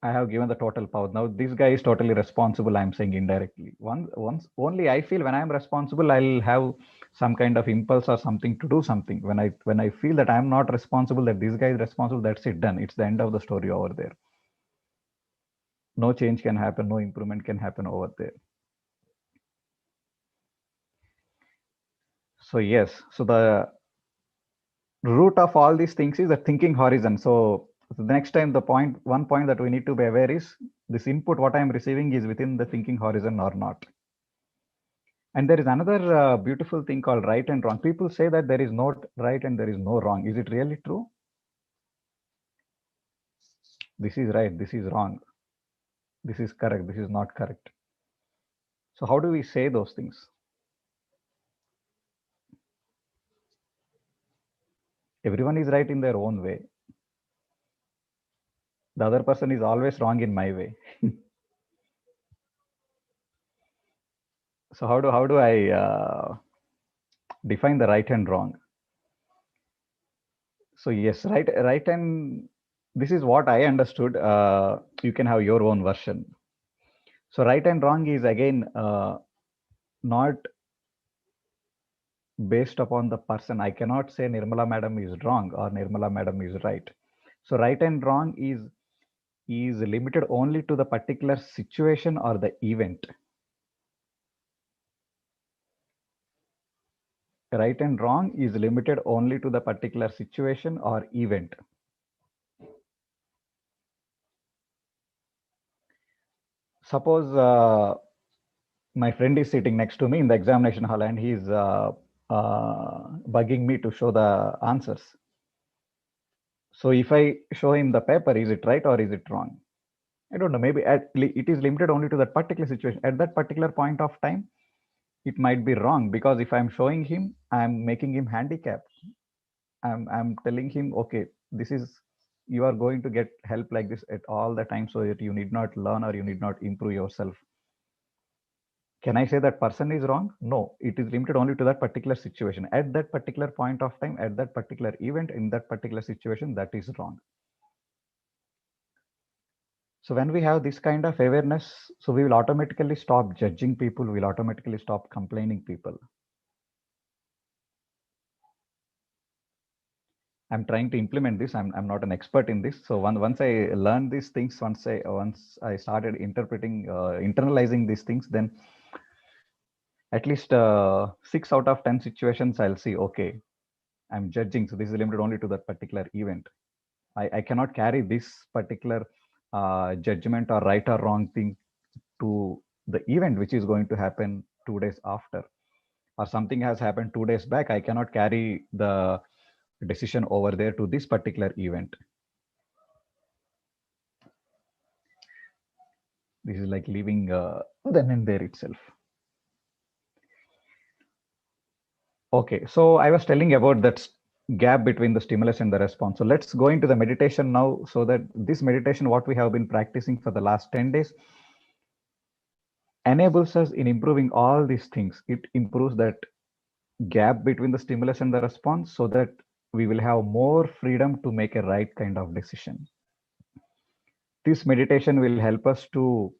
I have given the total power. Now this guy is totally responsible. I'm saying indirectly. Once only I feel when I'm responsible, I'll have some kind of impulse or something to do something. When I feel that I'm not responsible, that this guy is responsible, that's it, done. It's the end of the story over there. No change can happen, no improvement can happen over there. So yes, so the root of all these things is the thinking horizon. So the next time, one point that we need to be aware is this input what I'm receiving is within the thinking horizon or not. And there is another beautiful thing called right and wrong. People say that there is no right and there is no wrong. Is it really true? This is right, this is wrong, this is correct, this is not correct. So how do we say those things? Everyone is right in their own way. The other person is always wrong in my way. So how do I define the right and wrong? So yes, right and this is what I understood. You can have your own version. So right and wrong is again not based upon the person. I cannot say Nirmala madam is wrong or Nirmala madam is right. So right and wrong is limited only to the particular situation or the event. Right and wrong is limited only to the particular situation or event. Suppose my friend is sitting next to me in the examination hall and he's bugging me to show the answers. So if I show him the paper, is it right or is it wrong? I don't know. Maybe it is limited only to that particular situation. At that particular point of time, it might be wrong because if I'm showing him, I'm making him handicapped. I'm telling him, okay, this is, you are going to get help like this at all the time, so that you need not learn or you need not improve yourself. Can I say that person is wrong? No, it is limited only to that particular situation. At that particular point of time, at that particular event, in that particular situation, that is wrong. So when we have this kind of awareness, so we will automatically stop judging people, we'll automatically stop complaining people. I'm trying to implement this. I'm not an expert in this. So once I learned these things, once I started interpreting, internalizing these things, then at least 6 out of 10 situations I'll see, okay, I'm judging. So this is limited only to that particular event. I cannot carry this particular judgment or right or wrong thing to the event which is going to happen 2 days after, or something has happened 2 days back. I cannot carry the decision over there to this particular event. This is like leaving then and there itself. Okay, so I was telling about that gap between the stimulus and the response. So let's go into the meditation now, so that this meditation, what we have been practicing for the last 10 days, enables us in improving all these things. It improves that gap between the stimulus and the response, so that we will have more freedom to make a right kind of decision. This meditation will help us to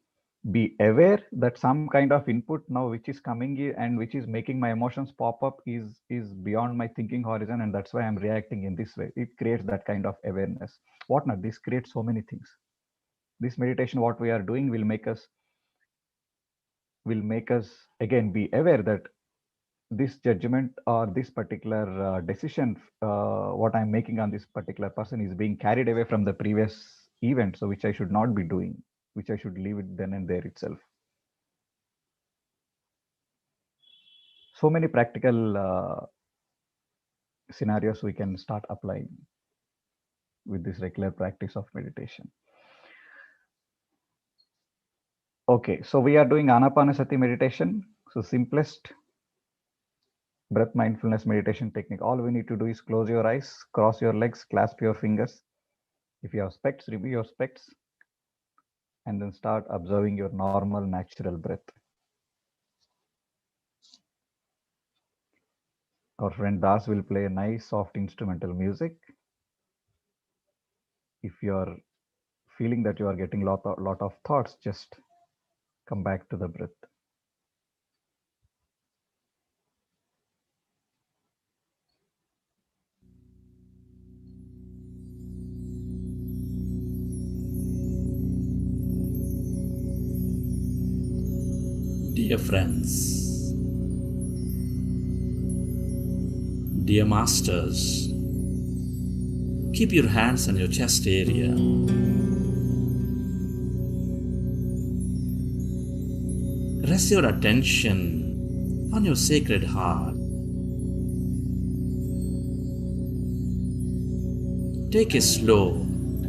be aware that some kind of input now which is coming in and which is making my emotions pop up is beyond my thinking horizon, and that's why I'm reacting in this way. It creates that kind of awareness. What not, this creates so many things. This meditation what we are doing will make us again be aware that this judgment or this particular decision what I'm making on this particular person is being carried away from the previous event, so which I should not be doing, which I should leave it then and there itself. So many practical scenarios we can start applying with this regular practice of meditation. Okay, so we are doing Anapanasati meditation. So simplest breath mindfulness meditation technique. All we need to do is close your eyes, cross your legs, clasp your fingers. If you have specs, remove your specs, and then start observing your normal natural breath. Our friend Das will play a nice soft instrumental music. If you are feeling that you are getting lot of thoughts, just come back to the breath. Dear friends, dear masters, keep your hands on your chest area. Rest your attention on your sacred heart. Take a slow,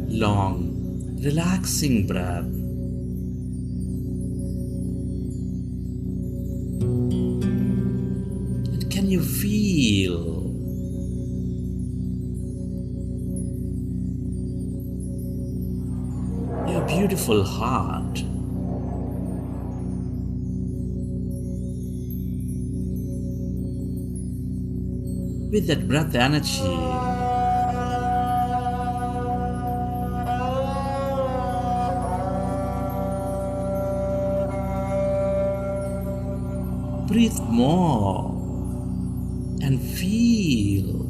long, relaxing breath. And can you feel your beautiful heart? With that breath energy, breathe more and feel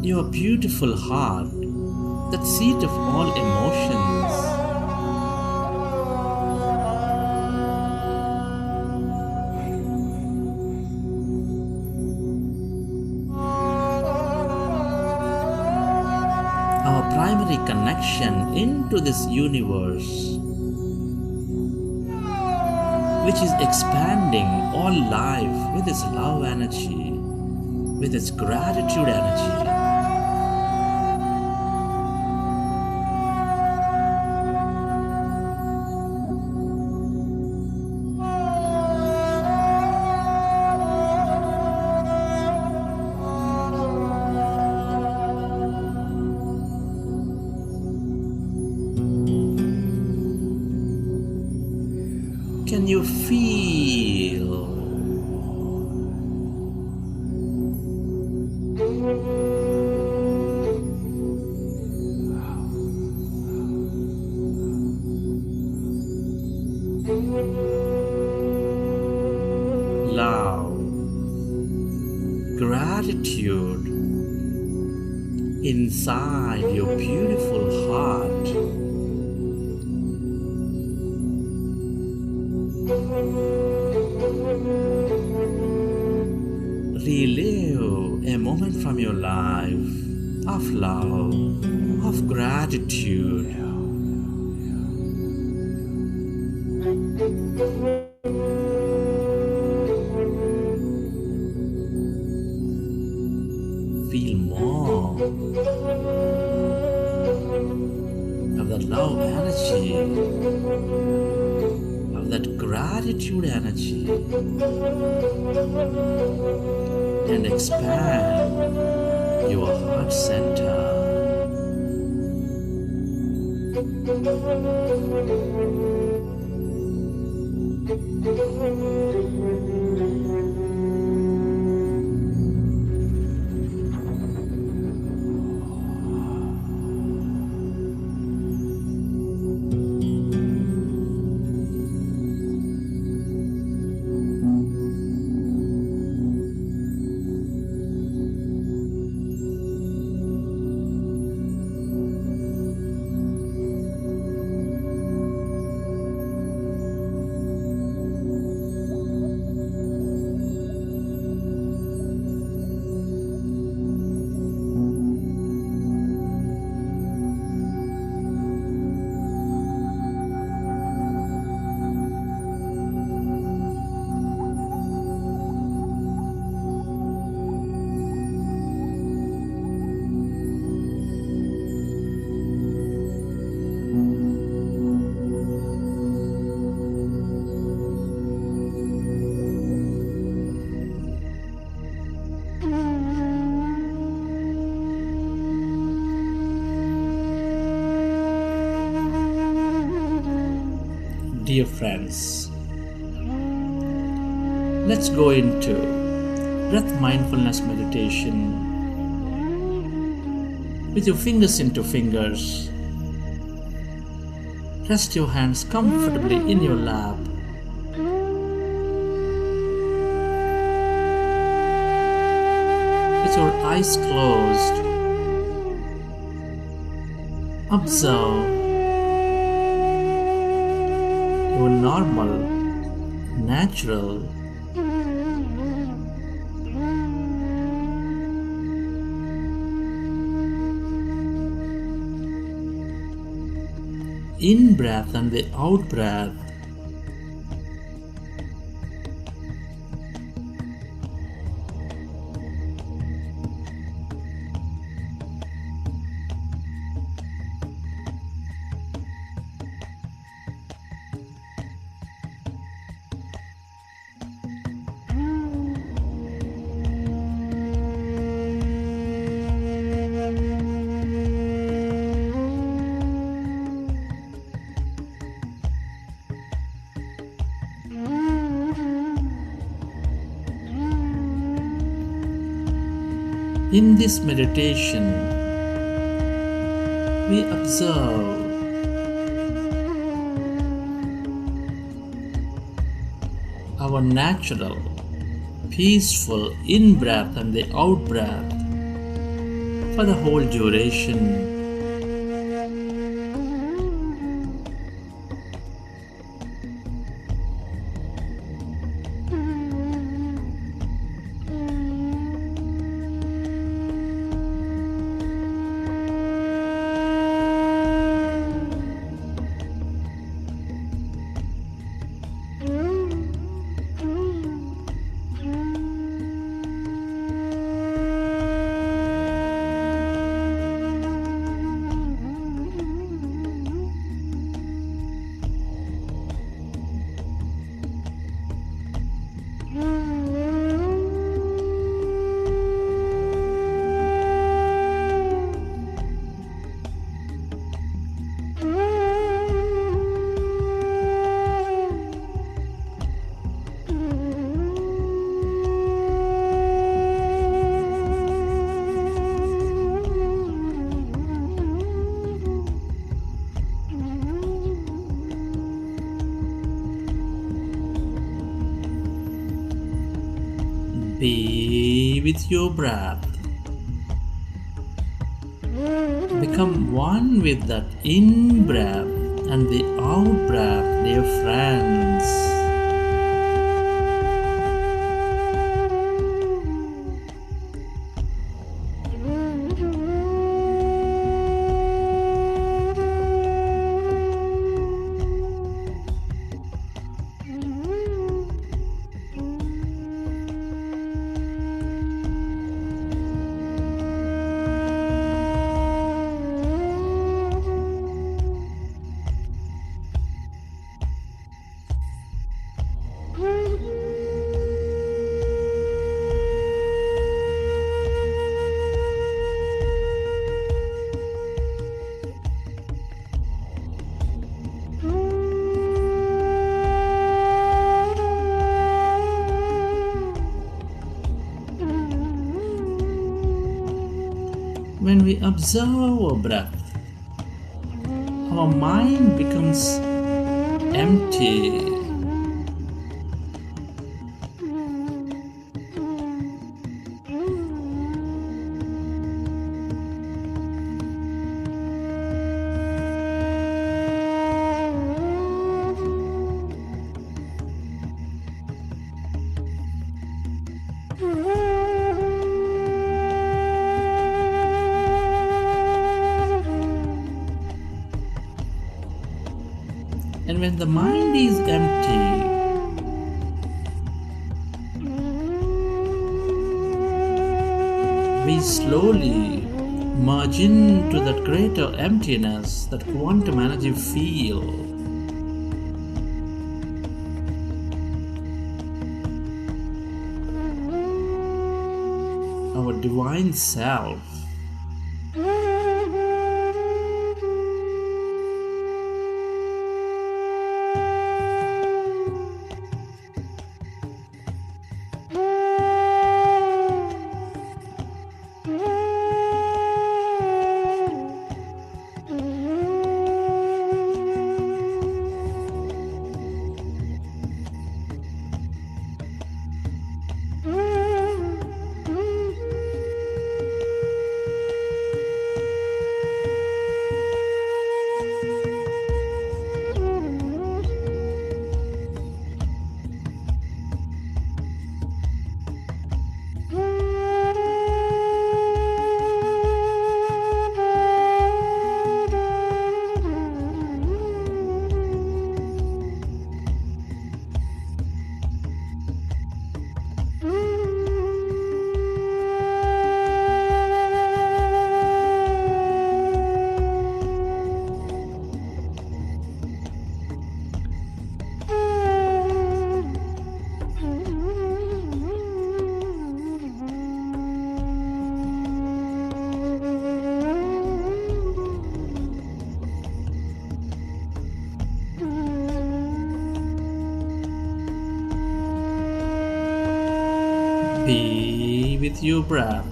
your beautiful heart, that seat of all emotions. Our primary connection into this universe, which is expanding all life with its love energy, with its gratitude energy. Can you feel love, gratitude inside your beautiful heart? Relive a moment from your life of love, of gratitude. Feel more of that love energy, of that gratitude energy, and expand your heart center. Dear friends, let's go into breath mindfulness meditation with your fingers into fingers. Rest your hands comfortably in your lap. With your eyes closed, observe your normal, natural, in-breath and the out-breath. In this meditation, we observe our natural, peaceful in-breath and the out-breath for the whole duration. Be with your breath. Become one with that in-breath and the out-breath, dear friends. When we observe our breath, our mind becomes empty. And when the mind is empty, we slowly merge into that greater emptiness, that quantum energy field. Our divine self. with your breath.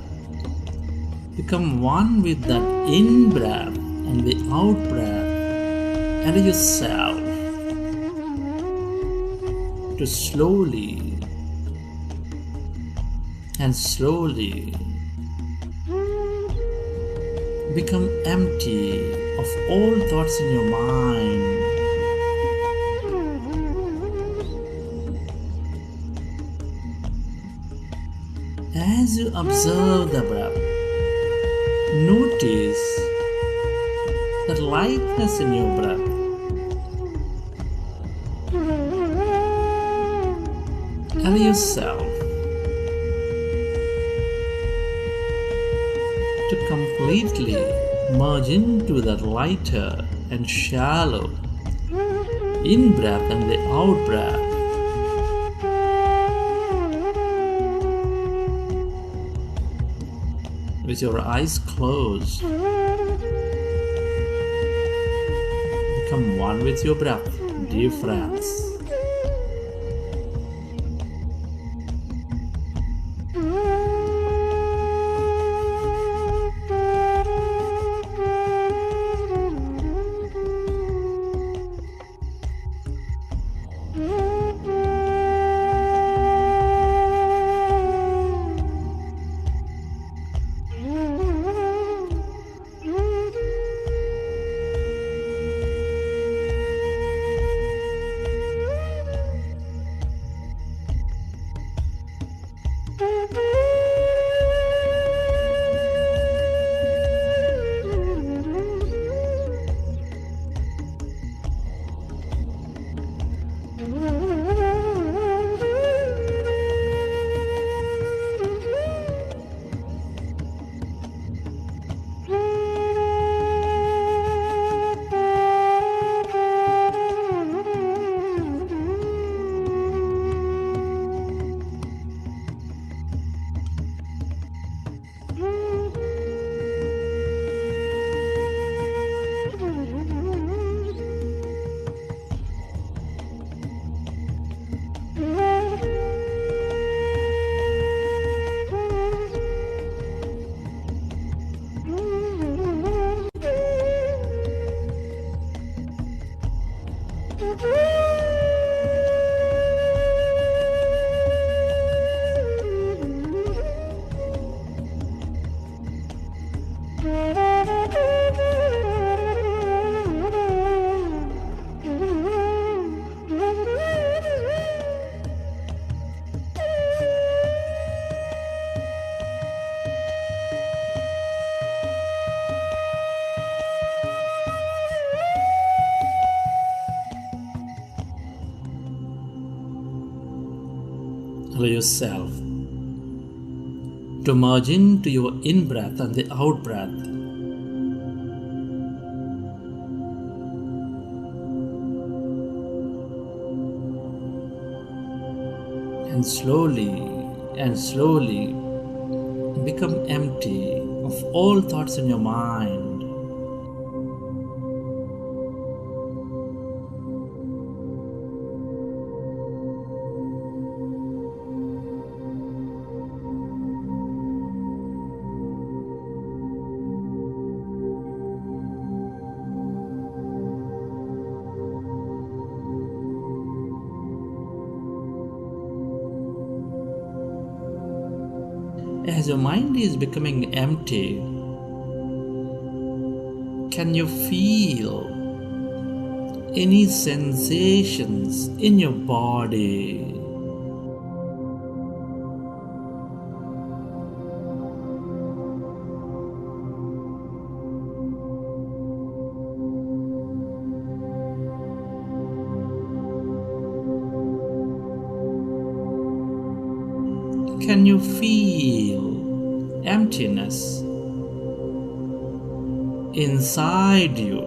Become one with that in breath and the out breath. Allow yourself to slowly and slowly become empty of all thoughts in your mind. As you observe the breath, notice the lightness in your breath. Allow yourself to completely merge into that lighter and shallow in breath and the out breath. With your eyes closed, become one with your breath, dear friends. Allow yourself to merge into your in breath and the out breath. And slowly become empty of all thoughts in your mind. As your mind is becoming empty, can you feel any sensations in your body? Can you feel emptiness inside you,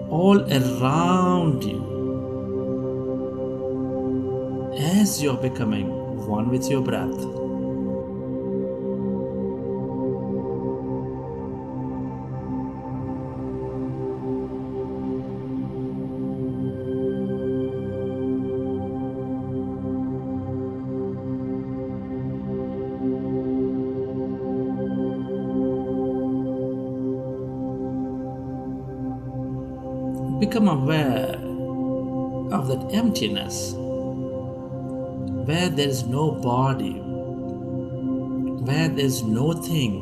all around you, as you're becoming one with your breath? become aware of that emptiness where there is no body, where there is no thing,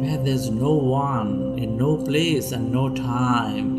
where there is no one, in no place and no time.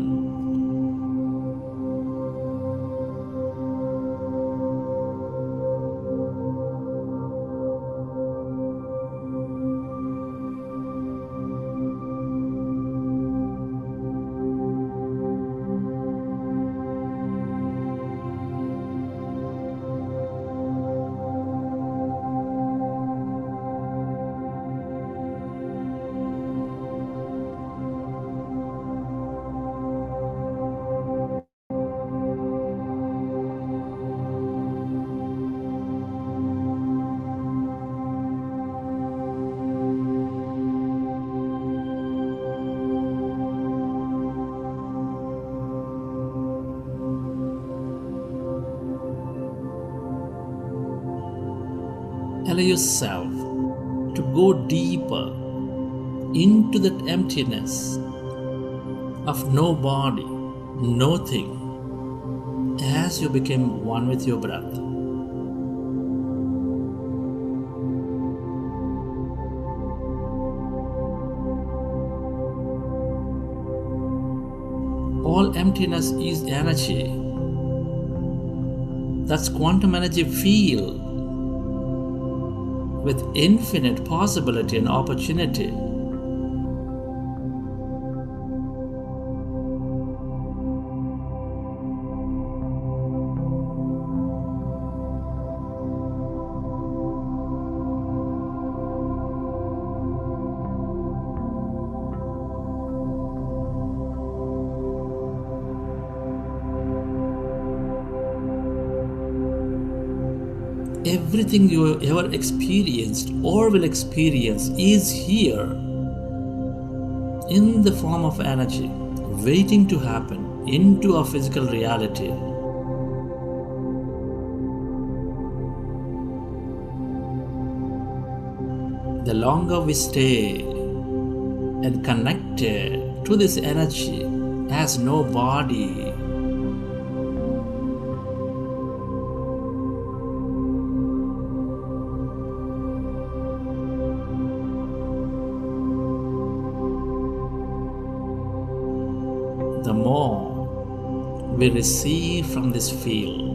Allow yourself to go deeper into that emptiness of no body, no thing, as you become one with your breath. All emptiness is energy. That's quantum energy field with infinite possibility and opportunity. Everything you have ever experienced or will experience is here in the form of energy, waiting to happen into our physical reality. The longer we stay and connected to this energy as no body, the more we receive from this field.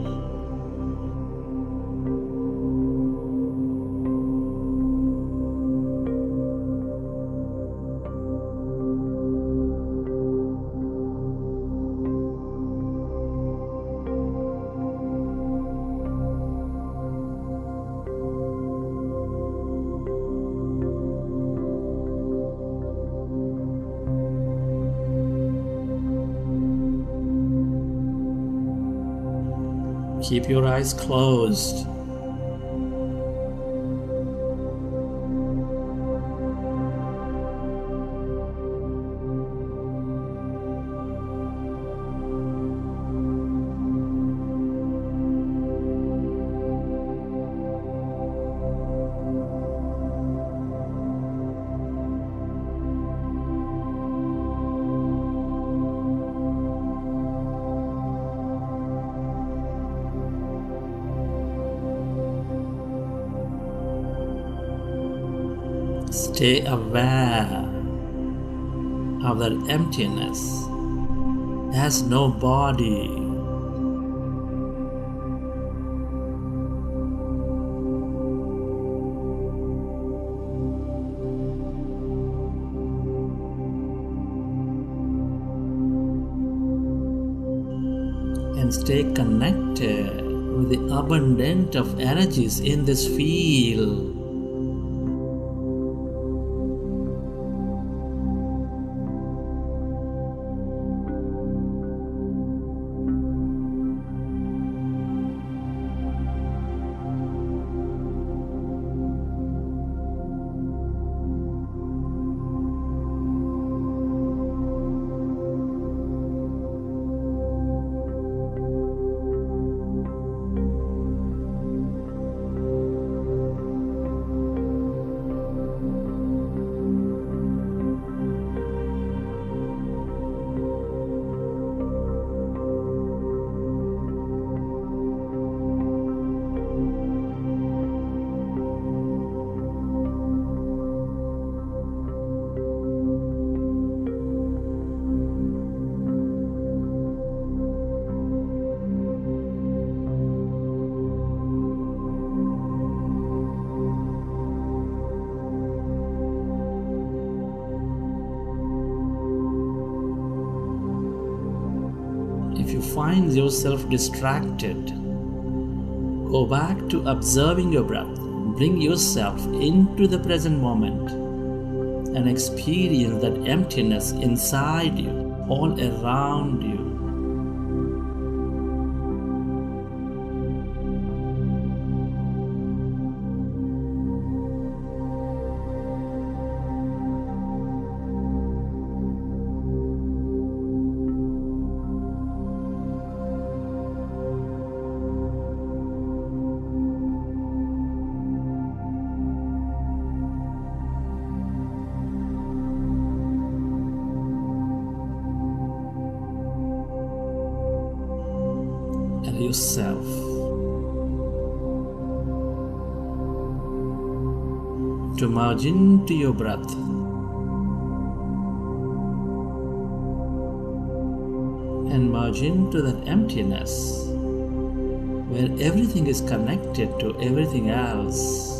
Keep your eyes closed. Stay aware of that emptiness as no body. And stay connected with the abundance of energies in this field. you find yourself distracted, go back to observing your breath. Bring yourself into the present moment and experience that emptiness inside you, all around you. And yourself to merge into your breath and merge into that emptiness where everything is connected to everything else.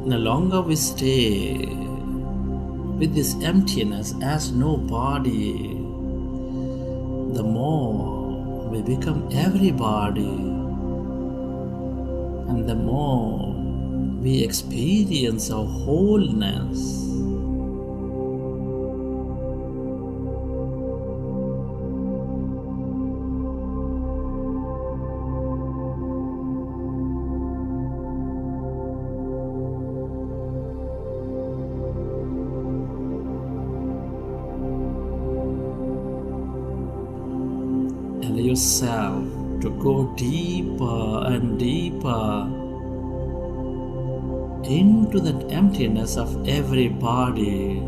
The longer we stay with this emptiness as no body, the more we become everybody, and the more we experience our wholeness. Allow yourself to go deeper and deeper into that emptiness of every body.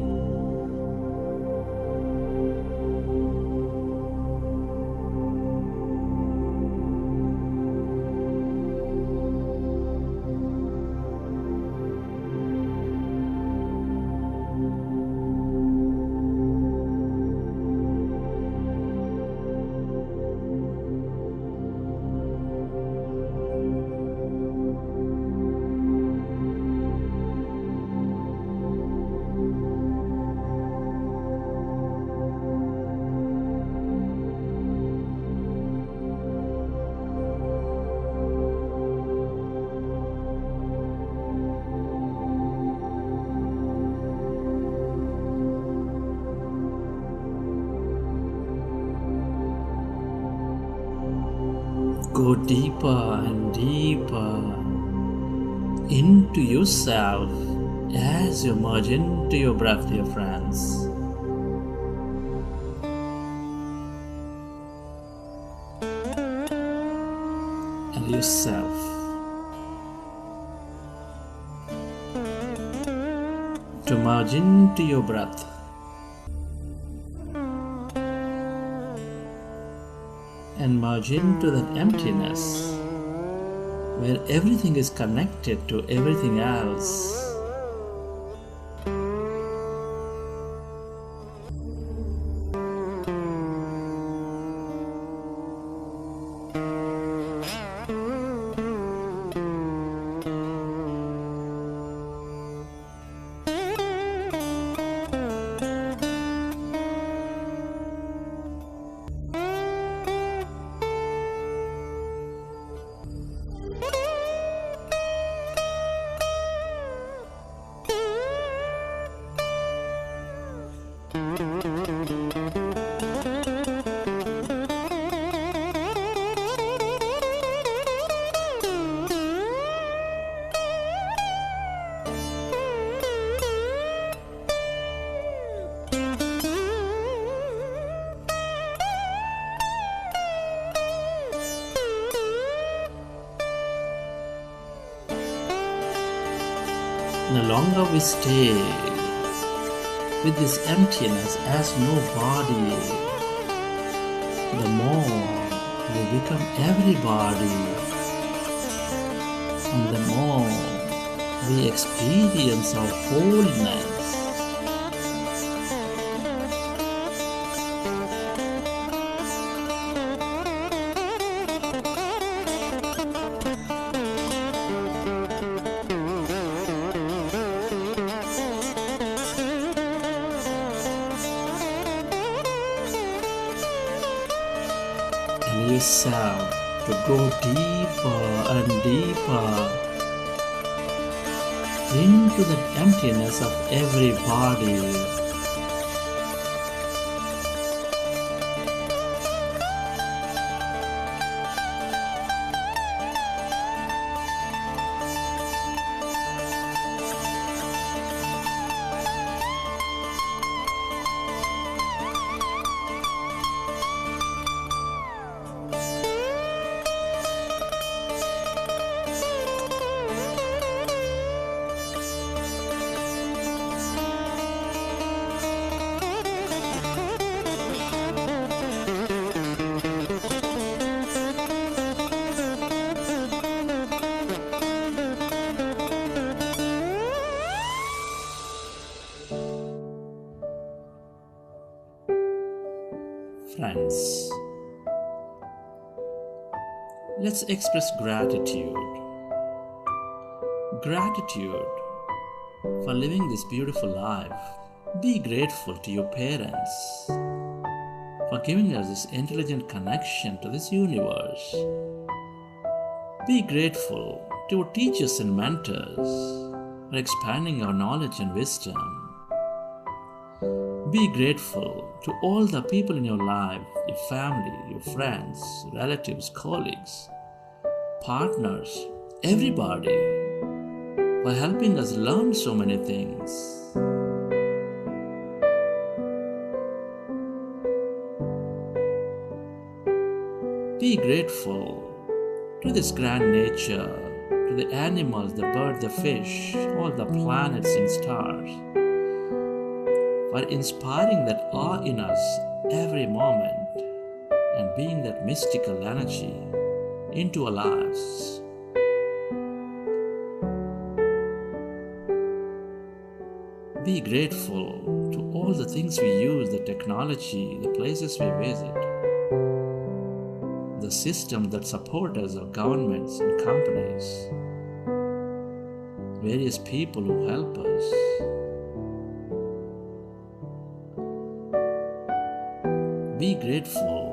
Go deeper and deeper into yourself as you merge into your breath, dear friends. And yourself to merge into your breath. And merge into that emptiness where everything is connected to everything else. The longer we stay with this emptiness as no body, the more we become everybody, and the more we experience our wholeness. Allow yourself to go deeper and deeper into the emptiness of every body. Friends, let's express gratitude. Gratitude for living this beautiful life. Be grateful to your parents for giving us this intelligent connection to this universe. Be grateful to our teachers and mentors for expanding our knowledge and wisdom. Be grateful to all the people in your life, your family, your friends, relatives, colleagues, partners, everybody, for helping us learn so many things. Be grateful to this grand nature, to the animals, the birds, the fish, all the planets and stars, for inspiring that awe in us every moment and being that mystical energy into our lives. Be grateful to all the things we use, the technology, the places we visit, the systems that support us, our governments and companies, various people who help us. Be grateful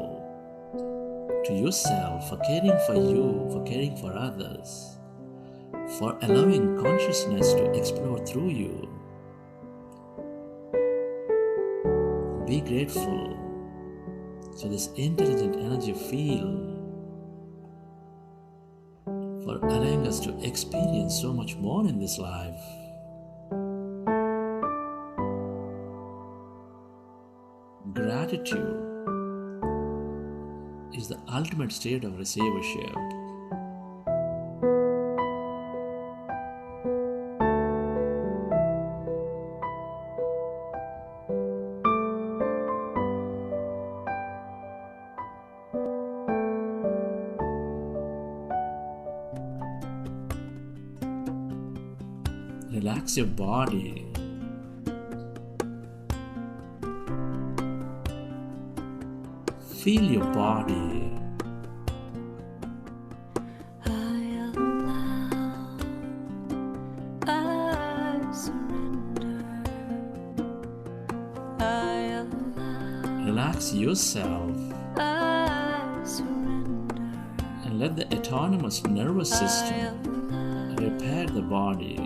to yourself for caring for you, for caring for others, for allowing consciousness to explore through you. Be grateful to this intelligent energy field for allowing us to experience so much more in this life. Gratitude is the ultimate state of receivership. Relax your body. Feel your body. Relax yourself and let the autonomous nervous system repair the body.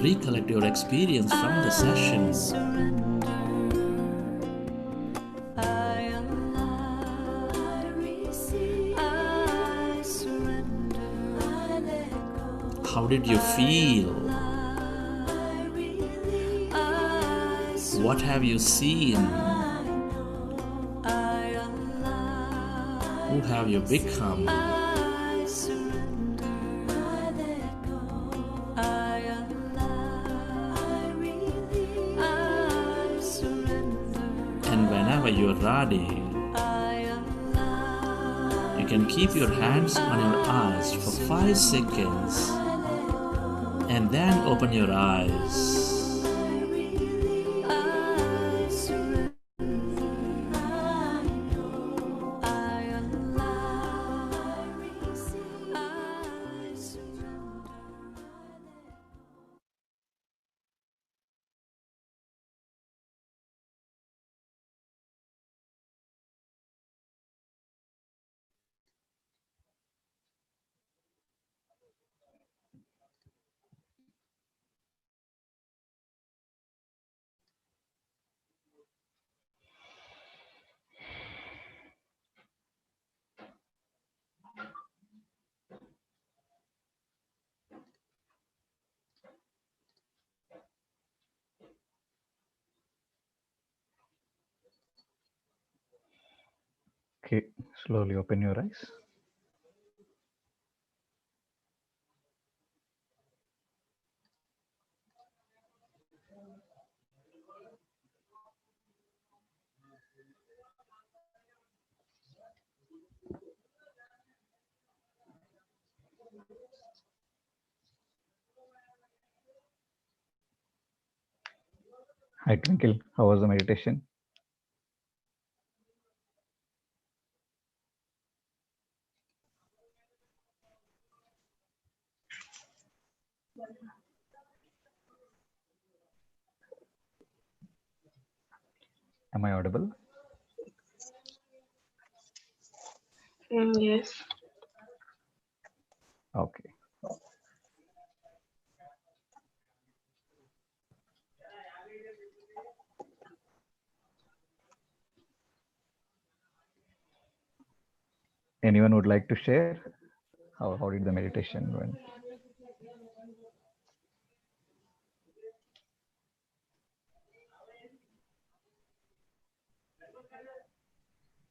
recollect your experience from the session. How did you feel? What have you seen? Who have you become? And whenever you're ready, you can keep your hands on your eyes for 5 seconds and then open your eyes. Okay, slowly open your eyes. Hi, Twinkle. How was the meditation? Am I audible? Yes. Okay. Anyone would like to share? How did the meditation went?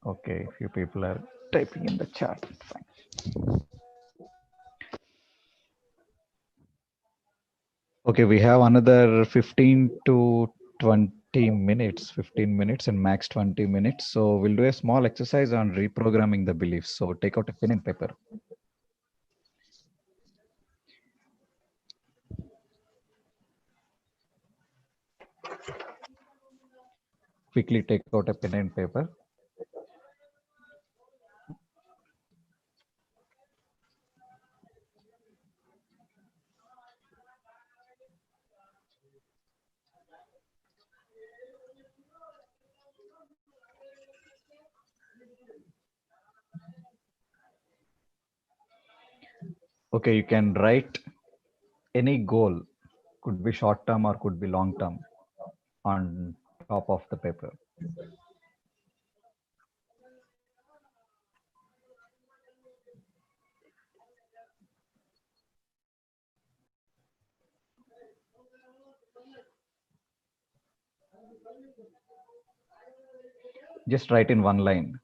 Okay, few people are typing in the chat. Fine. Okay, we have another 15 to 20 minutes, 15 minutes and max 20 minutes. So we'll do a small exercise on reprogramming the beliefs. So take out a pen and paper. Quickly take out a pen and paper. Okay, you can write any goal, could be short term or could be long term, on top of the paper. Just write in one line.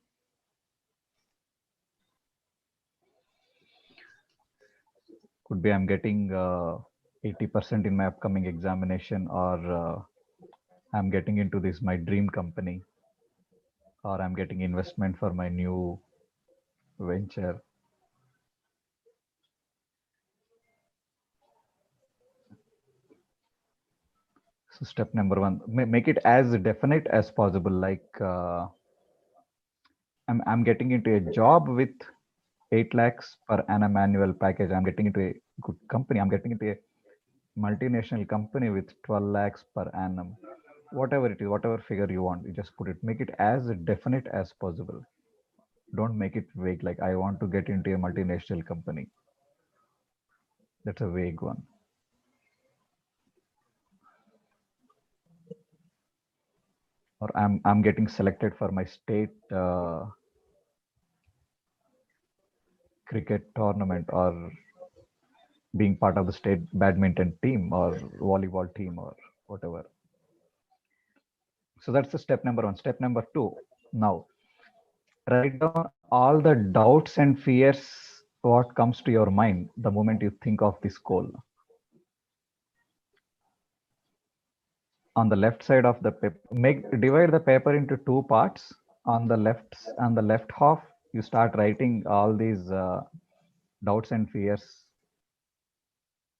Could be I'm getting 80% in my upcoming examination, or I'm getting into this my dream company, or I'm getting investment for my new venture. So step number one, make it as definite as possible. Like I'm getting into a job with 8 lakhs per annum annual package. I'm getting into a good company. I'm getting into a multinational company with 12 lakhs per annum. Whatever it is, whatever figure you want, you just put it. Make it as definite as possible. Don't make it vague. Like I want to get into a multinational company. That's a vague one. or I'm getting selected for my state cricket tournament, or being part of the state badminton team or volleyball team or whatever. So that's the step number one. Step number two. Now write down all the doubts and fears what comes to your mind the moment you think of this goal. On the left side of the paper, divide the paper into two parts. On the left half, you start writing all these doubts and fears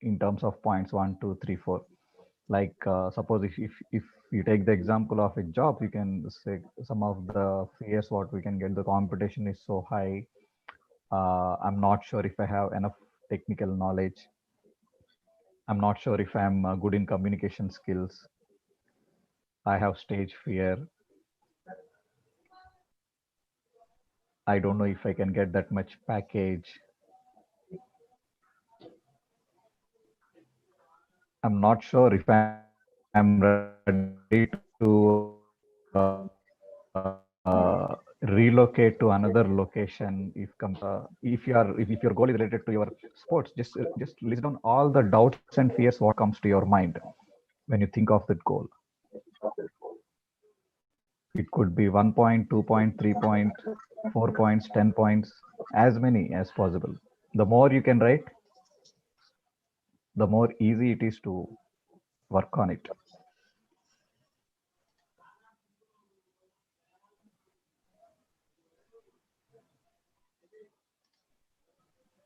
in terms of points 1, 2, 3, 4. Like suppose if you take the example of a job, you can say some of the fears what we can get. The competition is so high. I'm not sure if I have enough technical knowledge. I'm not sure if I'm good in communication skills. I have stage fear. I don't know if I can get that much package. I'm not sure if I'm ready to relocate to another location if your goal is related to your sports. Just list down all the doubts and fears what comes to your mind when you think of that goal. It could be 1 point, 2 point, 3 point, 4 points, 10 points, as many as possible. The more you can write, the more easy it is to work on it.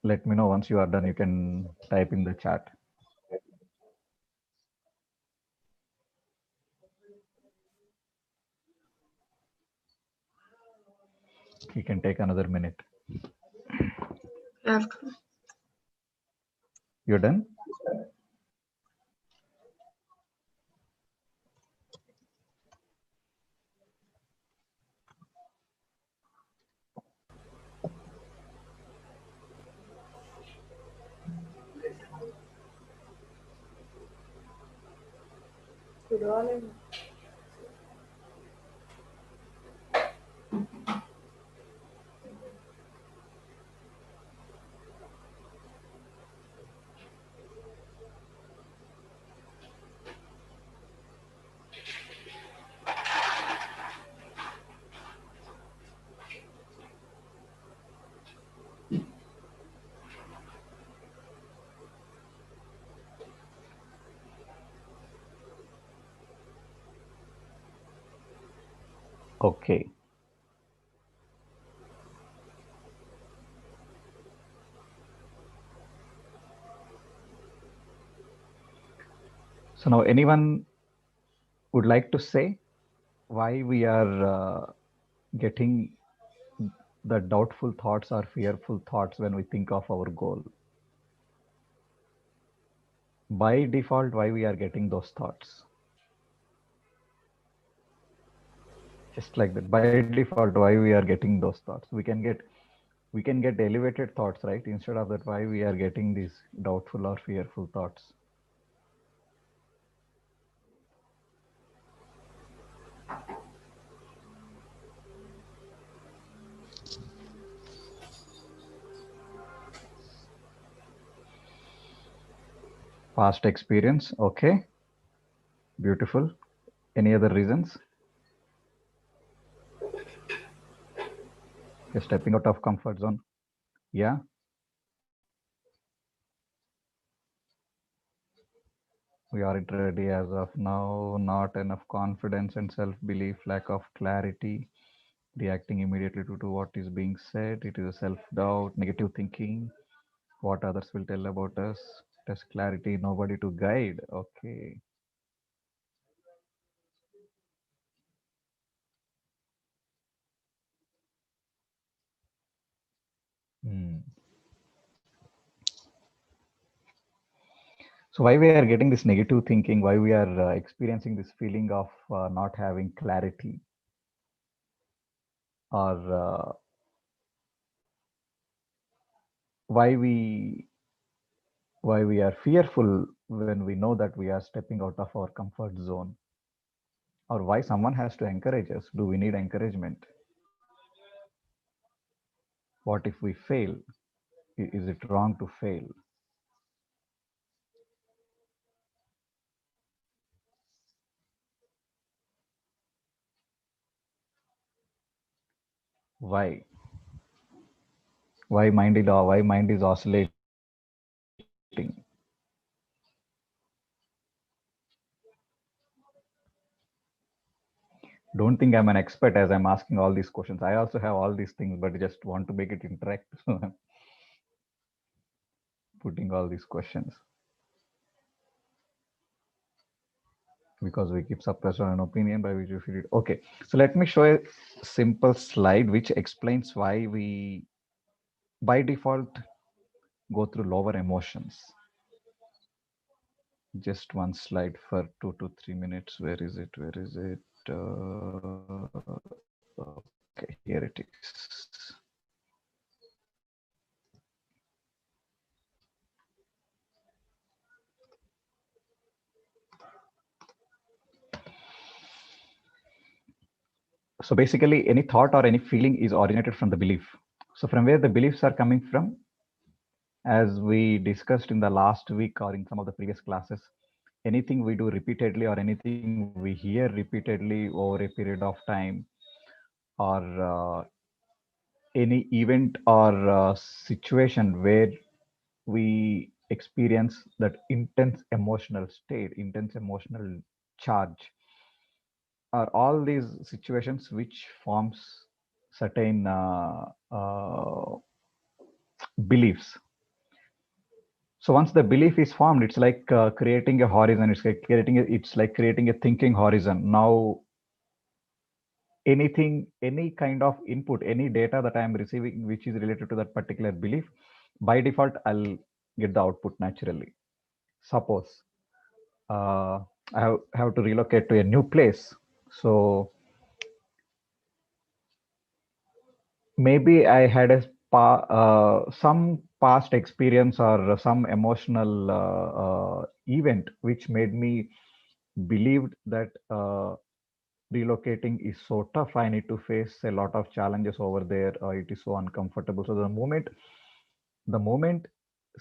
Let me know once you are done. You can type in the chat. You can take another minute. After. You're done? Okay. So now anyone would like to say why we are getting the doubtful thoughts or fearful thoughts when we think of our goal? By default, why we are getting those thoughts? Just like that. By default, why we are getting those thoughts? We can get elevated thoughts, right? Instead of that, why we are getting these doubtful or fearful thoughts? Past experience. Okay. Beautiful. Any other reasons? You're stepping out of comfort zone. Yeah. We aren't ready as of now. Not enough confidence and self-belief. Lack of clarity. Reacting immediately to what is being said. It is a self-doubt. Negative thinking. What others will tell about us. Test clarity. Nobody to guide. Okay. Hmm. So why we are getting this negative thinking? Why we are experiencing this feeling of not having clarity, or why we why we are fearful when we know that we are stepping out of our comfort zone, or why someone has to encourage us. Do we need encouragement? What if we fail? Is it wrong to fail? Why? Why mind is oscillating? Don't think I'm an expert as I'm asking all these questions. I also have all these things, but just want to make it interactive. So I'm putting all these questions because we keep suppressed on an opinion by which we feel it. Okay, so let me show a simple slide which explains why we, by default, go through lower emotions. Just one slide for 2 to 3 minutes. Where is it? Where is it? Okay, here it is. So basically, any thought or any feeling is originated from the belief. So from where the beliefs are coming from, as we discussed in the last week or in some of the previous classes, anything we do repeatedly or anything we hear repeatedly over a period of time, or any event or situation where we experience that intense emotional state, intense emotional charge, are all these situations which forms certain beliefs. So once the belief is formed, it's like creating a horizon. It's like creating a thinking horizon. Now, any kind of input, any data that I am receiving, which is related to that particular belief, by default, I'll get the output naturally. Suppose I have to relocate to a new place. So maybe I had some past experience or some emotional event which made me believed that relocating is so tough. I need to face a lot of challenges over there. It is so uncomfortable. So the moment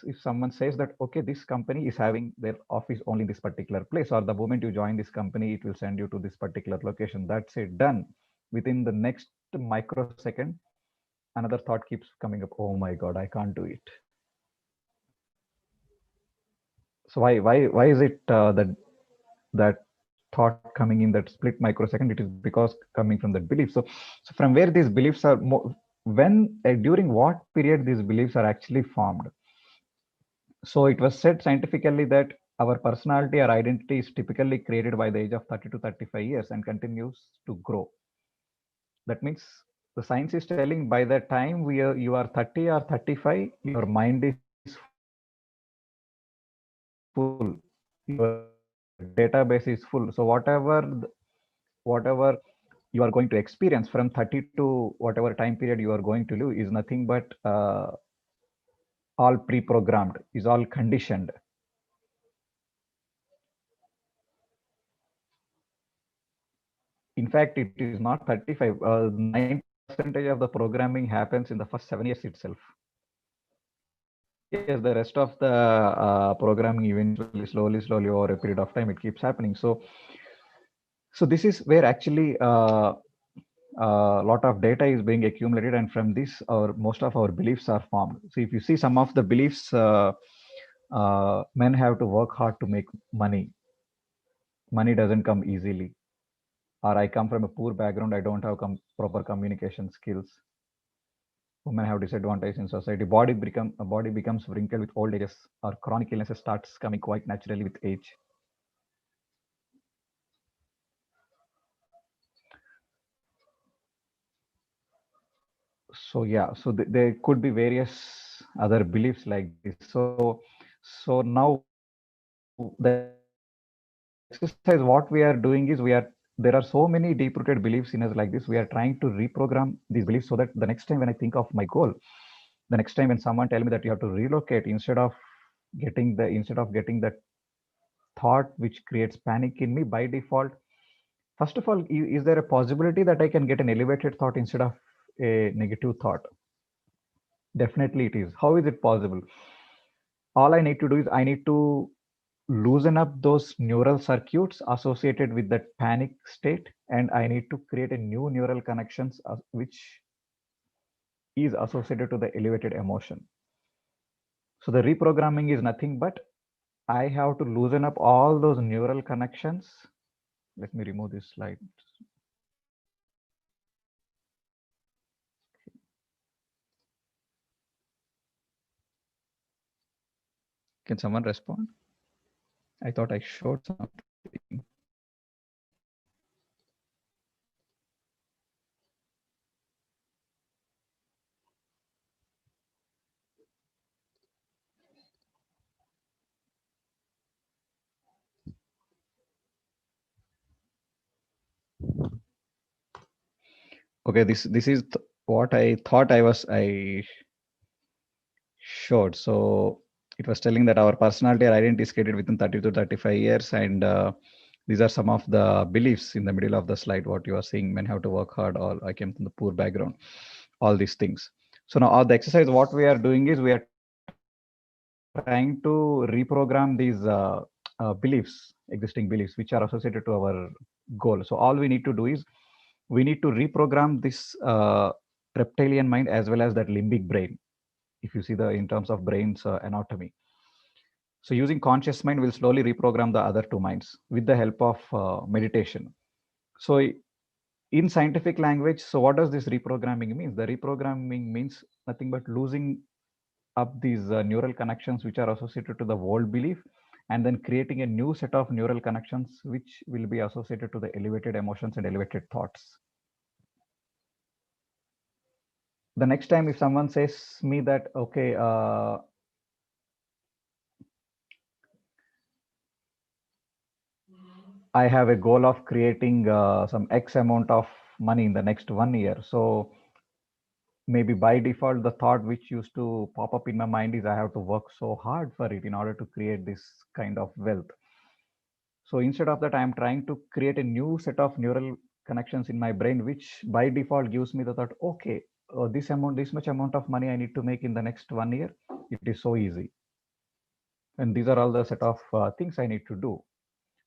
if someone says that, okay, this company is having their office only in this particular place, or the moment you join this company, it will send you to this particular location. That's it, done. Within the next microsecond, another thought keeps coming up. Oh my God, I can't do it. So why is it that thought coming in that split microsecond? It is because coming from that belief. So from where these beliefs are, when during what period these beliefs are actually formed. So it was said scientifically that our personality or identity is typically created by the age of 30 to 35 years and continues to grow. That means the science is telling by the time you are 30 or 35, your mind is full, your database is full. So whatever you are going to experience from 30 to whatever time period you are going to live is nothing but all pre-programmed, is all conditioned. In fact, it is not 35. 90% of the programming happens in the first 7 years itself. Yes, the rest of the programming eventually, slowly over a period of time, it keeps happening. So this is where actually a lot of data is being accumulated, and from this, most of our beliefs are formed. So if you see some of the beliefs, men have to work hard to make money. Money doesn't come easily. Or I come from a poor background. I don't have proper communication skills. Women have disadvantage in society. Body becomes wrinkled with old ages, or chronic illnesses starts coming quite naturally with age. So yeah, so there could be various other beliefs like this. So now the exercise, what we are doing is, there are so many deep-rooted beliefs in us like this. We are trying to reprogram these beliefs so that the next time when I think of my goal, the next time when someone tell me that you have to relocate, instead of getting that thought which creates panic in me, by default, First of all, is there a possibility that I can get an elevated thought instead of a negative thought? Definitely it is. How is it possible? All I need to do is I need to loosen up those neural circuits associated with that panic state, and I need to create a new neural connections which is associated to the elevated emotion. So the reprogramming is nothing but I have to loosen up all those neural connections. Let me remove this slide. Can someone respond? I thought I showed something. Okay, this is what I thought I showed. So it was telling that our personality or identity is created within 30 to 35 years, and these are some of the beliefs in the middle of the slide. What you are seeing: men have to work hard, or I came from the poor background, all these things. So now all the exercise, what we are doing is we are trying to reprogram these beliefs, existing beliefs, which are associated to our goal. So all we need to do is we need to reprogram this reptilian mind as well as that limbic brain. If you see the in terms of brain's anatomy. So using conscious mind, we'll slowly reprogram the other two minds with the help of meditation. So in scientific language, so what does this reprogramming mean? The reprogramming means nothing but losing up these neural connections which are associated to the old belief, and then creating a new set of neural connections which will be associated to the elevated emotions and elevated thoughts. The next time if someone says me that, okay, I have a goal of creating some X amount of money in the next 1 year. So maybe by default, the thought which used to pop up in my mind is I have to work so hard for it in order to create this kind of wealth. So instead of that, I am trying to create a new set of neural connections in my brain, which by default gives me the thought, okay, this much amount of money I need to make in the next 1 year. It is so easy. And these are all the set of things I need to do.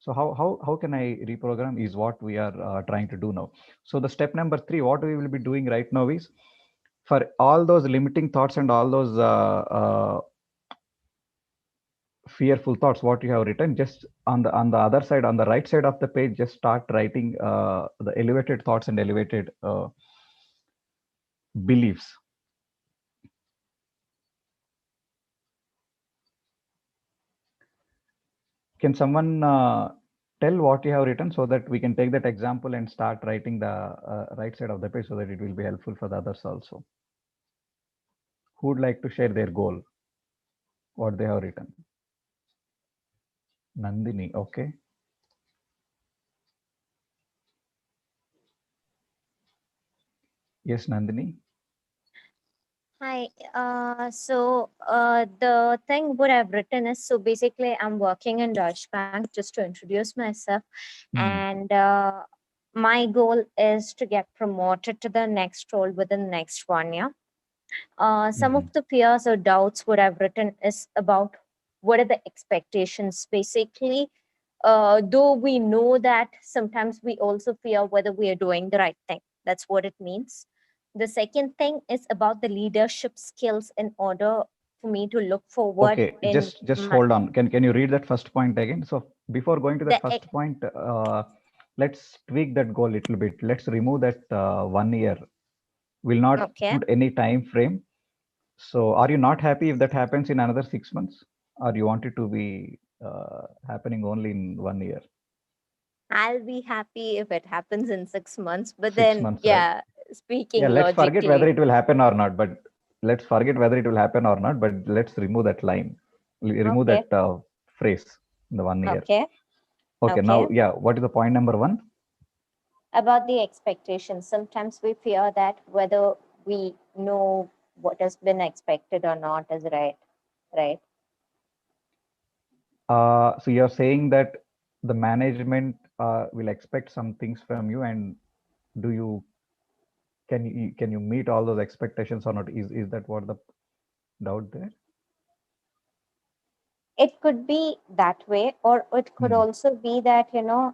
So how can I reprogram is what we are trying to do now. So the step number 3, what we will be doing right now is for all those limiting thoughts and all those fearful thoughts, what you have written, just on the other side, on the right side of the page, just start writing the elevated thoughts and elevated beliefs. Can someone tell what you have written so that we can take that example and start writing the right side of the page so that it will be helpful for the others also? Who would like to share their goal, what they have written? Nandini, okay. Yes, Nandini. Hi. The thing what I've written is, so basically I'm working in Deutsche Bank, just to introduce myself, and my goal is to get promoted to the next role within the next 1 year. Some of the fears or doubts what I've written is about what are the expectations. Basically, though we know that sometimes we also fear whether we are doing the right thing. That's what it means. The second thing is about the leadership skills in order for me to look forward Okay, in just my, hold on. Can you read that first point again? So before going to that the first point, let's tweak that goal a little bit. Let's remove that 1 year. We'll not okay. put any time frame. So are you not happy if that happens in another 6 months, or you want it to be happening only in 1 year? I'll be happy if it happens in 6 months, but Six then months, right? yeah, Yeah, speaking let's forget whether logically. it will happen or not. But let's forget whether it will happen or not. But let's remove that line. Remove Okay. that phrase in the 1 year. Okay. Okay. Okay. Now, yeah. What is the point number 1? About the expectations. Sometimes we fear that whether we know what has been expected or not is right. So you're saying that the management will expect some things from you, and do you can you meet all those expectations or not? Is that what the doubt there? It could be that way, or it could Hmm. also be that,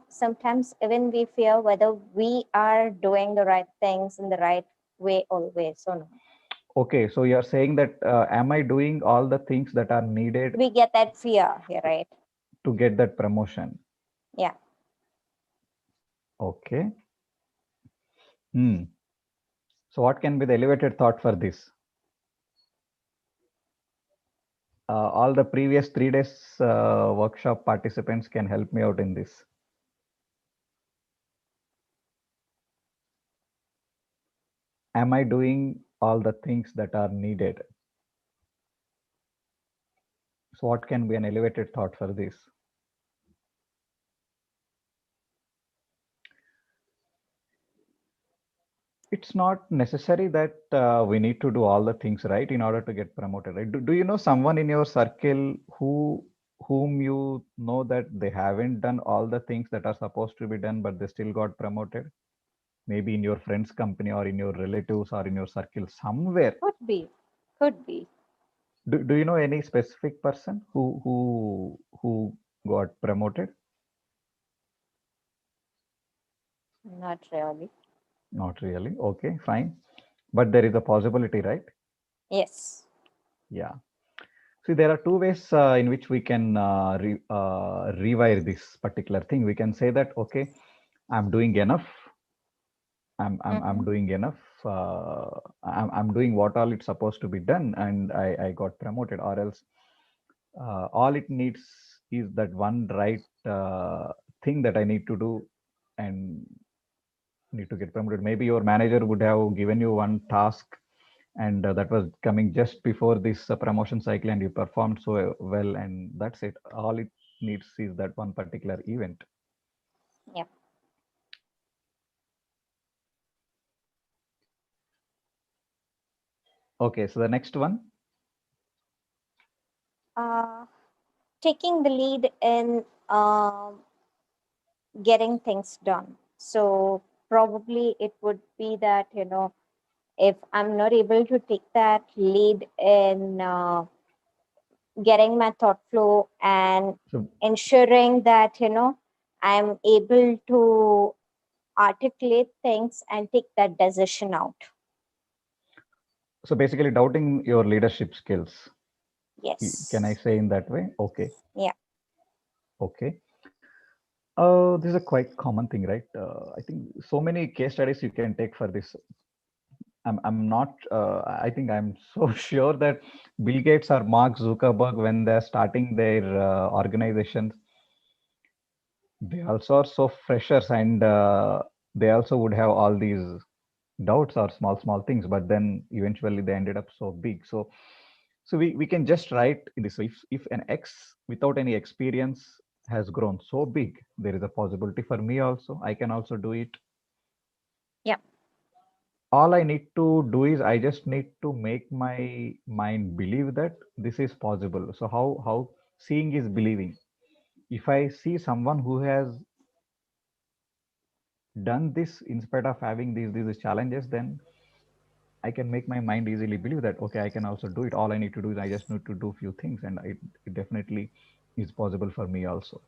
sometimes even we fear whether we are doing the right things in the right way always or not. Okay, so you're saying that am I doing all the things that are needed We get that fear here, right? to get that promotion? Yeah. Okay. Hmm. So what can be the elevated thought for this? All the previous 3 days workshop participants can help me out in this. Am I doing all the things that are needed? So what can be an elevated thought for this? It's not necessary that we need to do all the things right in order to get promoted, right? Do you know someone in your circle whom you know that they haven't done all the things that are supposed to be done, but they still got promoted? Maybe in your friend's company or in your relatives or in your circle somewhere. Could be. Could be. Do you know any specific person who got promoted? Not really. Not really. Okay, fine. But there is a possibility, right? Yes. Yeah. See, there are two ways in which we can rewire this particular thing. We can say that, okay, I'm doing enough. I'm Mm-hmm. doing enough. I'm doing what all it's supposed to be done, and I got promoted. Or else, all it needs is that one right thing that I need to do, and need to get promoted. Maybe your manager would have given you one task, and that was coming just before this promotion cycle, and you performed so well, and that's it. All it needs is that one particular event. Yeah. Okay, so the next one. Uh, Taking the lead in getting things done. So probably it would be that, if I'm not able to take that lead in getting my thought flow and So, ensuring that, I'm able to articulate things and take that decision out. so basically doubting your leadership skills. Can I Yes. say in that way? Okay. Yeah. Okay. This is a quite common thing, right? I think so many case studies you can take for this. I'm not, I think I'm so sure that Bill Gates or Mark Zuckerberg, when they're starting their organizations, they also are so freshers, and they also would have all these doubts or small things, but then eventually they ended up so big. So we can just write in this way, if an X without any experience has grown so big, there is a possibility for me also. I can also do it. Yeah. All I need to do is I just need to make my mind believe that this is possible. So how seeing is believing. If I see someone who has done this in spite of having these challenges, then I can make my mind easily believe that, okay, I can also do it. All I need to do is I just need to do few things, and it definitely is possible for me also.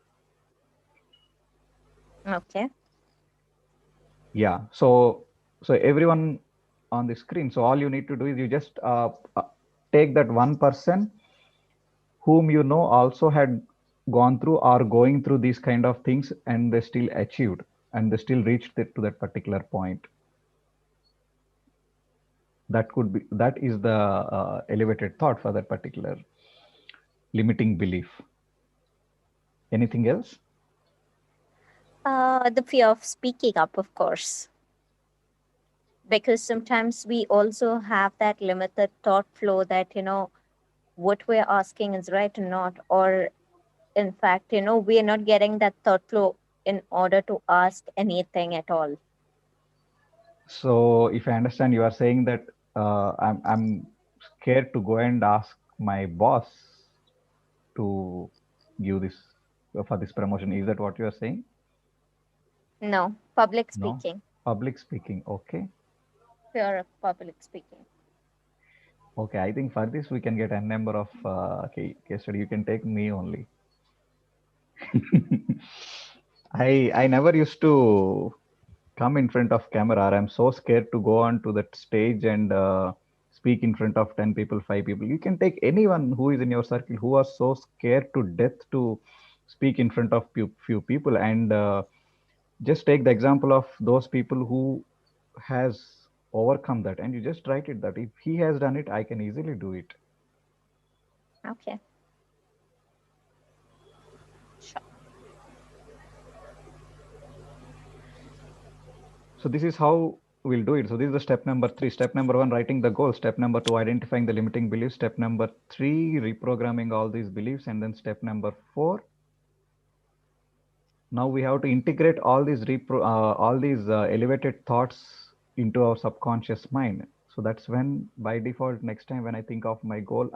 Okay. Yeah. So everyone on the screen. So all you need to do is you just take that one person whom you know also had gone through or going through these kind of things, and they still achieved, and they still reached it to that particular point. That is the elevated thought for that particular limiting belief. Anything else? The fear of speaking up, of course, because sometimes we also have that limited thought flow that, what we're asking is right or not, or in fact, we are not getting that thought flow in order to ask anything at all. So if I understand, you are saying that I'm scared to go and ask my boss to give this for this promotion. Is that what you are saying? No, public No, speaking. public speaking. Okay. Pure public speaking. Okay, I think for this we can get a number of case study. You can take me only. I never used to come in front of camera. I'm so scared to go on to that stage and speak in front of 10 people, 5 people. You can take anyone who is in your circle who are so scared to death to speak in front of few people, and just take the example of those people who has overcome that, and you just write it that if he has done it, I can easily do it. Okay. Sure. So this is how we'll do it. So this is the step number 3. Step number 1, writing the goal. Step number 2, identifying the limiting beliefs. Step number 3, reprogramming all these beliefs. And then step number 4, now we have to integrate all these elevated thoughts into our subconscious mind. So that's when, by default, next time when I think of my goal,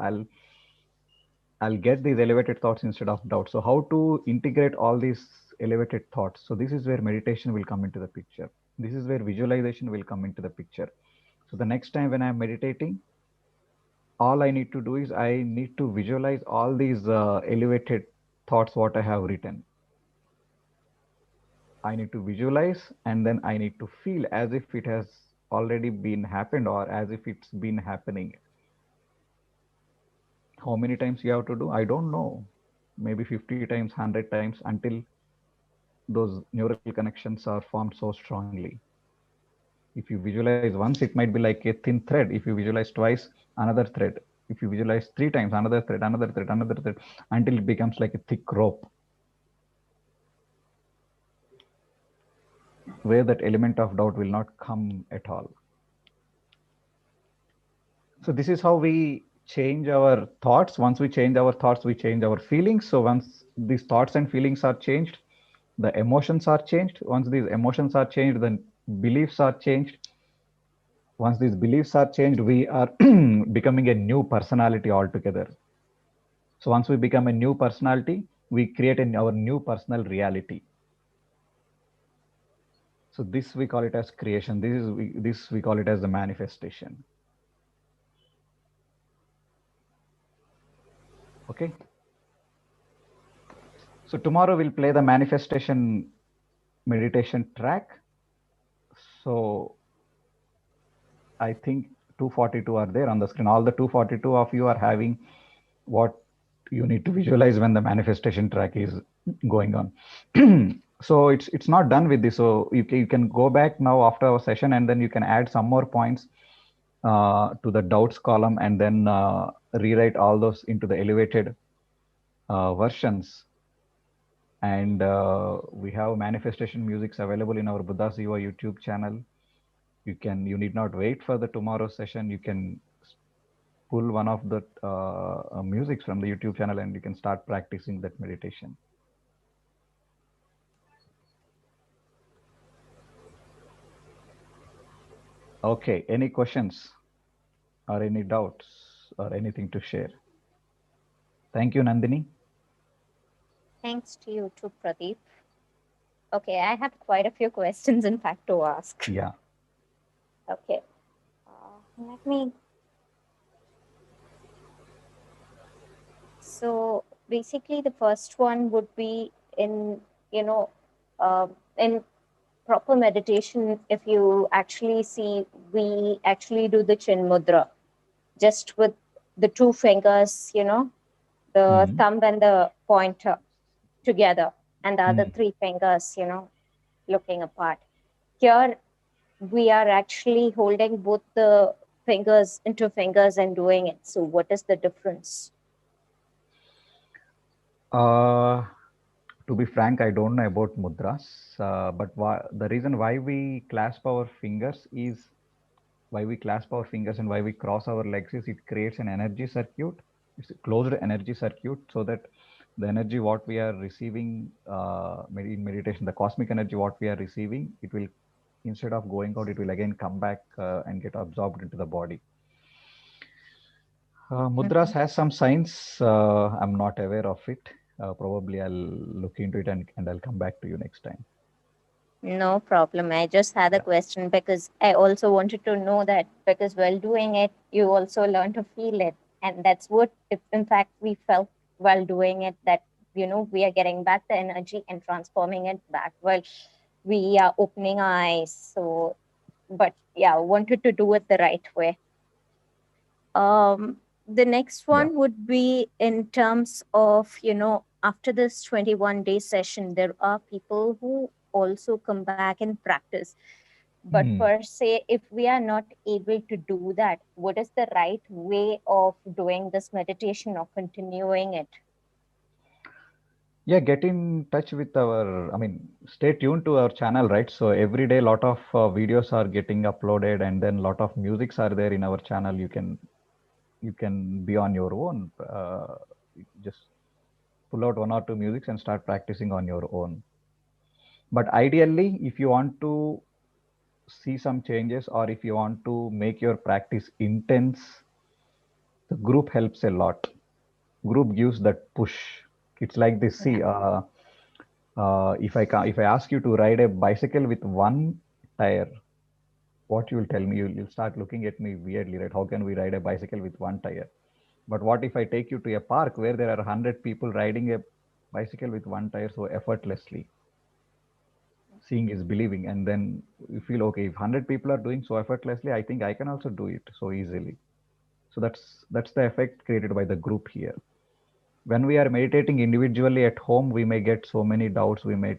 I'll get these elevated thoughts instead of doubt. So how to integrate all these elevated thoughts? So this is where meditation will come into the picture. This is where visualization will come into the picture. So the next time when I'm meditating, all I need to do is I need to visualize all these elevated thoughts what I have written. I need to visualize, and then I need to feel as if it has already been happened or as if it's been happening. How many times you have to do? I don't know. Maybe 50 times, 100 times until those neural connections are formed so strongly. If you visualize once, it might be like a thin thread. If you visualize twice, another thread. If you visualize 3 times, another thread, another thread, another thread, until it becomes like a thick rope where that element of doubt will not come at all. So this is how we change our thoughts. Once we change our thoughts, we change our feelings. So once these thoughts and feelings are changed, the emotions are changed. Once these emotions are changed, then beliefs are changed. Once these beliefs are changed, we are becoming a new personality altogether. So once we become a new personality, we create our new personal reality. So this we call it as creation. This we call it as the manifestation. Okay. So tomorrow we'll play the manifestation meditation track. So I think 242 are there on the screen. All the 242 of you are having what you need to visualize when the manifestation track is going on. So it's not done with this. So you can go back now after our session, and then you can add some more points to the doubts column, and then rewrite all those into the elevated versions. And we have manifestation musics available in our Buddha Siva YouTube channel. You need not wait for the tomorrow session. You can pull one of the musics from the YouTube channel, and you can start practicing that meditation. Okay, any questions or any doubts or anything to share? Thank you, Nandini. Thanks to you too, Pradeep. Okay, I have quite a few questions, in fact, to ask. Yeah. Okay. Let me. So basically, the first one would be in, in proper meditation, if you actually see, we actually do the chin mudra just with the two fingers, the thumb and the pointer together, and the other three fingers, looking apart. Here, we are actually holding both the fingers into fingers and doing it. So what is the difference? To be frank, I don't know about mudras, but the reason why we clasp our fingers is and why we cross our legs is it creates an energy circuit. It's a closed energy circuit, so that the energy what we are receiving in meditation, the cosmic energy what we are receiving, it will, instead of going out, it will again come back and get absorbed into the body. Mudras has some science. I'm not aware of it. Probably I'll look into it, and I'll come back to you next time. No problem. I just had a Yeah. question because I also wanted to know that because while doing it, you also learn to feel it. And that's what, if in fact, we felt while doing it that, we are getting back the energy and transforming it back while we are opening our eyes. So, but yeah, wanted to do it the right way. The next Yeah. one would be in terms of, after this 21-day session, there are people who also come back and practice. But Hmm. per se, if we are not able to do that, what is the right way of doing this meditation or continuing it? Yeah, get in touch with our, I mean, stay tuned to our channel, right? So every day, lot of videos are getting uploaded, and then lot of musics are there in our channel. You can be on your own. Just pull out one or two musics and start practicing on your own. But ideally, if you want to see some changes, or if you want to make your practice intense, the group helps a lot. Group gives that push. It's like this. Yeah. See, if I ask you to ride a bicycle with one tire, what you will tell me? You'll start looking at me weirdly, right? How can we ride a bicycle with one tire? But what if I take you to a park where there are 100 people riding a bicycle with one tire so effortlessly? Seeing is believing, and then you feel, okay, if 100 people are doing so effortlessly, I think I can also do it so easily. So that's the effect created by the group here. When we are meditating individually at home, we may get so many doubts, we may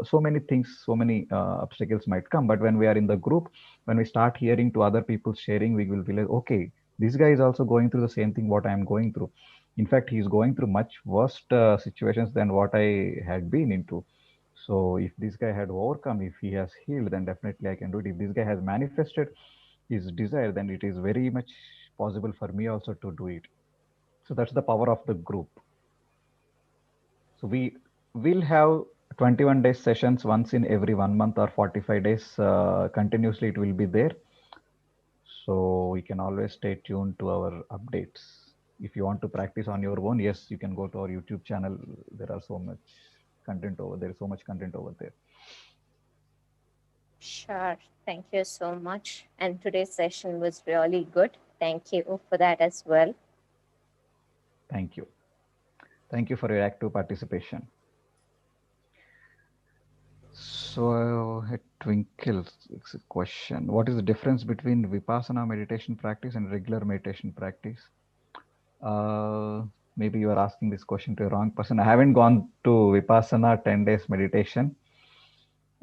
so many things, so many obstacles might come. But when we are in the group, when we start hearing to other people sharing, we will be like, okay, this guy is also going through the same thing what I am going through. In fact, he is going through much worse situations than what I had been into. So if this guy had overcome, if he has healed, then definitely I can do it. If this guy has manifested his desire, then it is very much possible for me also to do it. So that's the power of the group. So we will have 21 days sessions once in every 1 month or 45 days. Continuously, it will be there. So we can always stay tuned to our updates. If you want to practice on your own, yes, you can go to our YouTube channel. There are so much content over there. So much content over there. Sure. Thank you so much. And today's session was really good. Thank you for that as well. Thank you. Thank you for your active participation. So, a twinkle it's a question. What is the difference between Vipassana meditation practice and regular meditation practice? Uh, Maybe you are asking this question to a wrong person. I haven't gone to Vipassana 10 days meditation.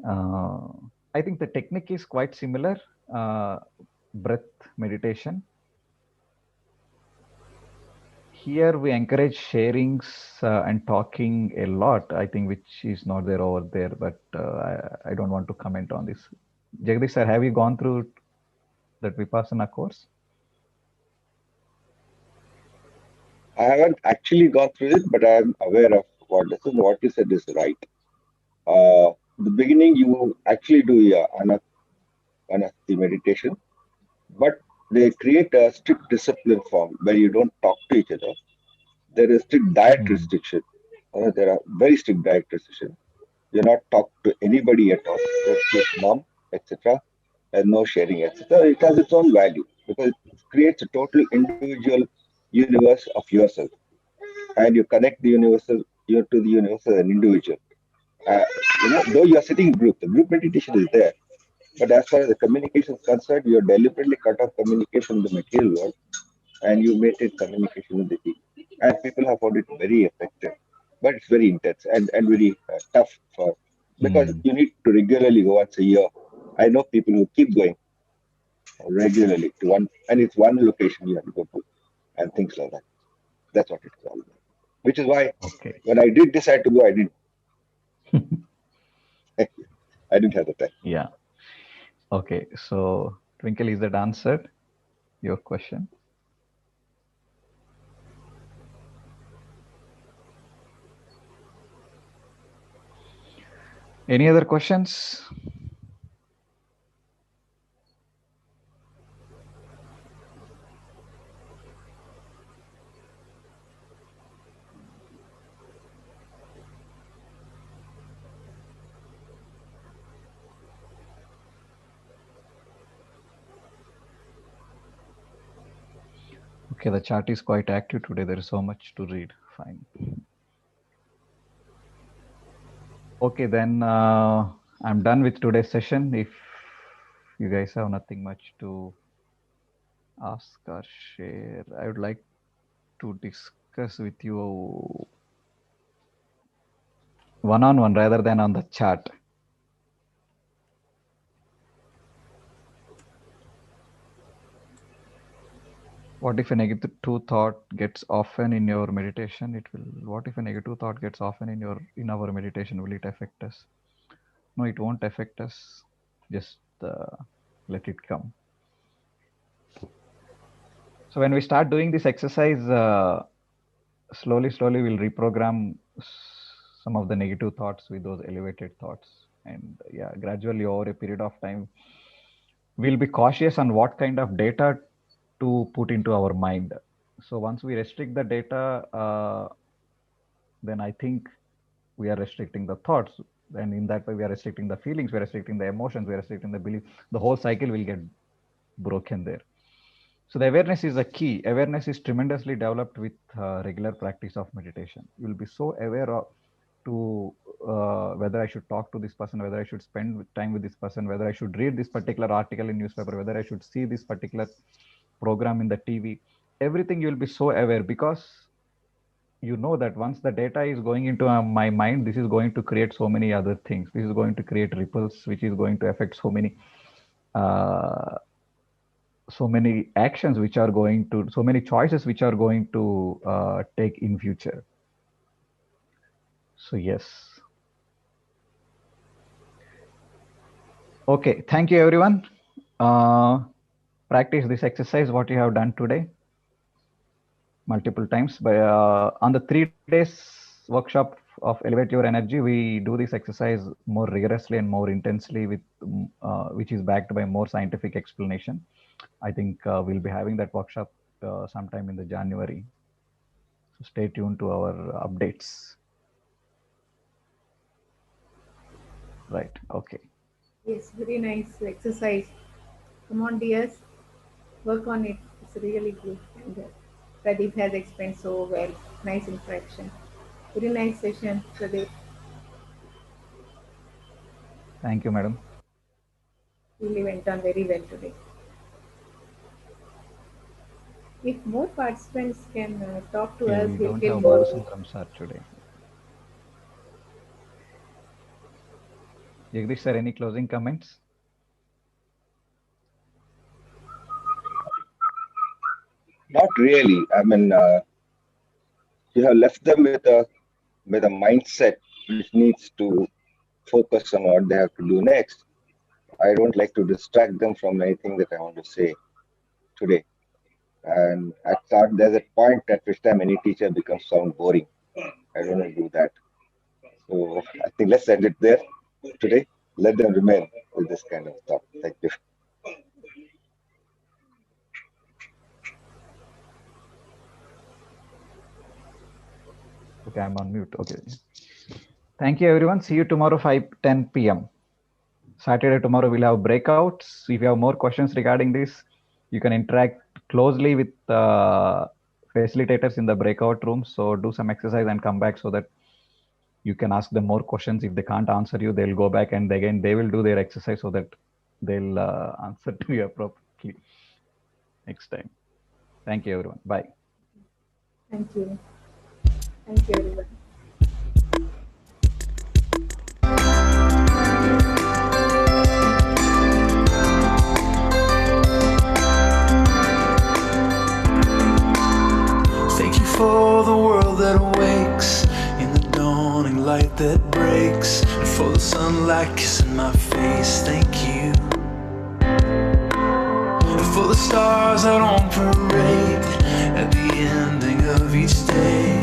Uh, I think the technique is quite similar. Uh, Breath meditation. Here we encourage sharings and talking a lot, I think, which is not there over there, but I don't want to comment on this. Jagdish sir, have you gone through that Vipassana course? I haven't actually gone through it, but I am aware of what this is. What you said is right. The beginning, you actually do anasthi meditation, but they create a strict discipline form where you don't talk to each other. There is strict diet Hmm. restriction. There are very strict diet restriction. You're not talk to anybody at all. Just keep mum, etc. And no sharing, etc. It has its own value because it creates a total individual universe of yourself, and you connect the universal you to the universe as an individual. Uh, though you are sitting in group, the group meditation is there. But as far as the communication is concerned, you deliberately cut off communication in the material world and you made it communication in the deep. And people have found it very effective. But it's very intense and very tough for because Hmm. you need to regularly go once a year. I know people who keep going regularly to one, and it's one location you have to go to, and things like that. That's what it's all about. Which is why Okay. when I did decide to go, I didn't have the time. Yeah. Okay. So, Twinkle, is that answered your question? Any other questions? Okay, the chat is quite active today. There is so much to read. Fine. Okay, then I'm done with today's session. If you guys have nothing much to ask or share, I would like to discuss with you one-on-one rather than on the chat. What if a negative thought gets often in your meditation? It will. What if a negative thought gets often in our meditation? Will it affect us? No, it won't affect us. Just let it come. So when we start doing this exercise, slowly we'll reprogram some of the negative thoughts with those elevated thoughts, and yeah, gradually over a period of time, we'll be cautious on what kind of data to put into our mind. So once we restrict the data, then I think we are restricting the thoughts, and in that way we are restricting the feelings, we're restricting the emotions, we're restricting the belief. The whole cycle will get broken there. So the awareness is a key. Awareness is tremendously developed with regular practice of meditation. You will be so aware of whether I should talk to this person, whether I should spend time with this person, whether I should read this particular article in newspaper, whether I should see this particular program in the TV. Everything you will be so aware, because you know that once the data is going into my mind, this is going to create so many other things. This is going to create ripples, which is going to affect so many actions which are going to, so many choices which are going to take in future. So yes. Okay, thank you everyone. Practice this exercise what you have done today multiple times. By on the 3 days workshop of Elevate Your Energy, we do this exercise more rigorously and more intensely, with which is backed by more scientific explanation. I think we'll be having that workshop sometime in the January. So stay tuned to our updates. Right. Okay. Yes, very nice exercise. Come on, dears, work on it. It's really good. And Pradeep has explained so well. Nice interaction. Very nice session, Pradeep. Thank you, madam. Really went on very well today. If more participants can talk to Okay, us, we we'll don't feel have more. Balasundram sir today. Jagdish sir, any closing comments? Not really. I mean, you have left them with a mindset which needs to focus on what they have to do next. I don't like to distract them from anything that I want to say today. And there's a point at which time any teacher becomes sound boring. I don't want to do that. So I think let's end it there today. Let them remain with this kind of thought. Thank you. Okay, I'm on mute. Okay. Thank you, everyone. See you tomorrow, 5:10 p.m. Saturday, tomorrow, we'll have breakouts. If you have more questions regarding this, you can interact closely with facilitators in the breakout room. So do some exercise and come back so that you can ask them more questions. If they can't answer you, they'll go back and again, they will do their exercise so that they'll answer to you appropriately next time. Thank you, everyone. Bye. Thank you. Thank you, everyone. Thank you for the world that awakes in the dawning light that breaks, and for the sunlight kissing my face. Thank you. And for the stars out on parade at the ending of each day.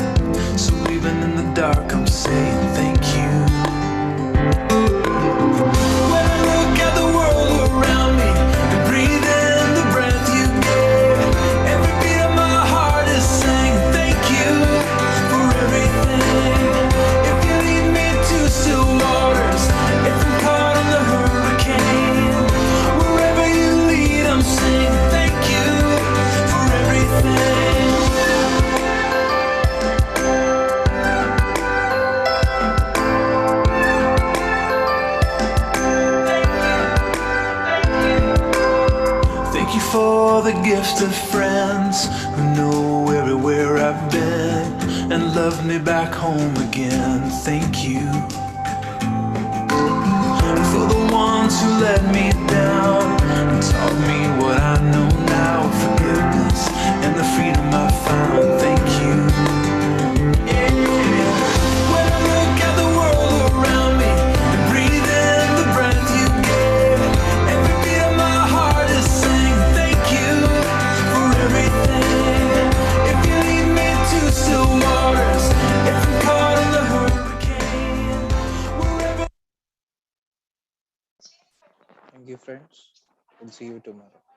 So even in the dark I'm saying thank you. When I look at the world around me and breathe in the breath you gave, every beat of my heart is saying thank you for everything. If you lead me to still waters, if I'm caught in the hurricane, wherever you lead I'm saying thank you for everything. all the gift of friends who know everywhere I've been and love me back home again. Thank you. And for the ones who let me down and taught me what I know now, forgiveness and the freedom I found. Thank you. When I look at the world around me and breathe in the breath you gave, every beat of my heart is saying thank you for everything. If you lead me to still waters, if I'm caught in the hurricane, wherever. Thank you, friends. We'll see you tomorrow.